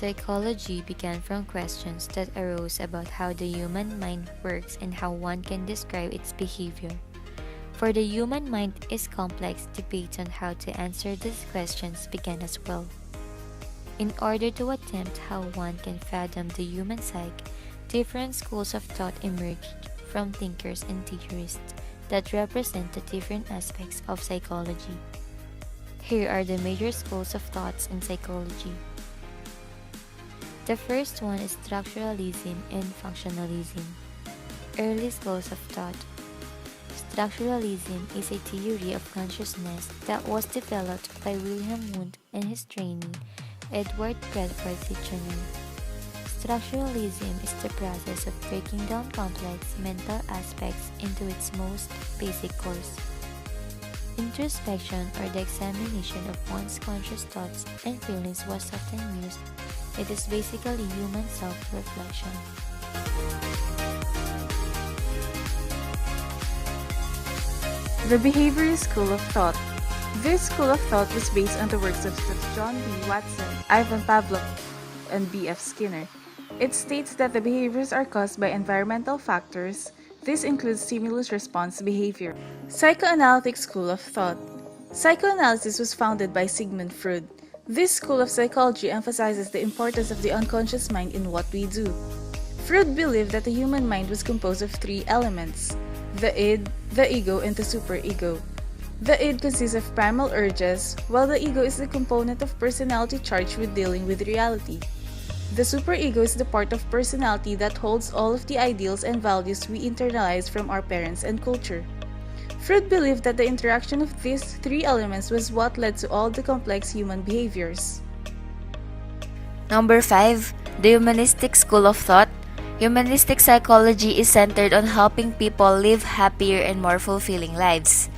Psychology began from questions that arose about how the human mind works and how one can describe its behavior. For the human mind is complex, debates on how to answer these questions began as well. In order to attempt how one can fathom the human psyche, different schools of thought emerged from thinkers and theorists that represent the different aspects of psychology. Here are the major schools of thoughts in psychology. The first one is structuralism and functionalism. Early schools of thought. Structuralism is a theory of consciousness that was developed by Wilhelm Wundt and his trainee, Edward Bradford Titchener. Structuralism is the process of breaking down complex mental aspects into its most basic cores. Introspection, or the examination of one's conscious thoughts and feelings, was often used. It is basically human self-reflection. The behaviorist school of thought. This school of thought was based on the works of John B. Watson, Ivan Pavlov, and B.F. Skinner. It states that the behaviors are caused by environmental factors. This includes stimulus-response behavior. Psychoanalytic school of thought. Psychoanalysis was founded by Sigmund Freud. This school of psychology emphasizes the importance of the unconscious mind in what we do. Freud believed that the human mind was composed of three elements: the id, the ego, and the superego. The id consists of primal urges, while the ego is the component of personality charged with dealing with reality. The superego is the part of personality that holds all of the ideals and values we internalize from our parents and culture. Freud believed that the interaction of these three elements was what led to all the complex human behaviors. Number 5. The Humanistic School of Thought. Humanistic psychology is centered on helping people live happier and more fulfilling lives.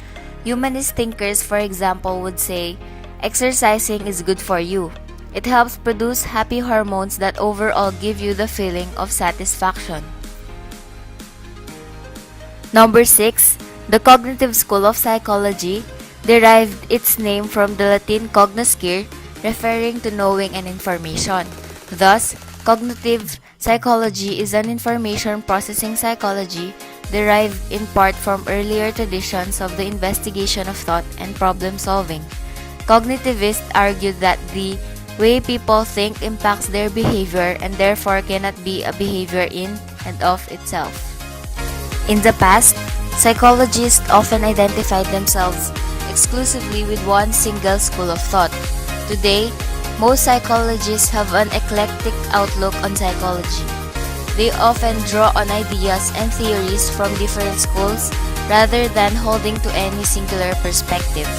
Humanist thinkers, for example, would say, exercising is good for you. It helps produce happy hormones that overall give you the feeling of satisfaction. Number 6. The Cognitive School of Psychology derived its name from the Latin cognoscere, referring to knowing and information. Thus, cognitive psychology is an information processing psychology derived in part from earlier traditions of the investigation of thought and problem solving. Cognitivists argued that the way people think impacts their behavior and therefore cannot be a behavior in and of itself. In the past, psychologists often identified themselves exclusively with one single school of thought. Today, most psychologists have an eclectic outlook on psychology. They often draw on ideas and theories from different schools rather than holding to any singular perspective.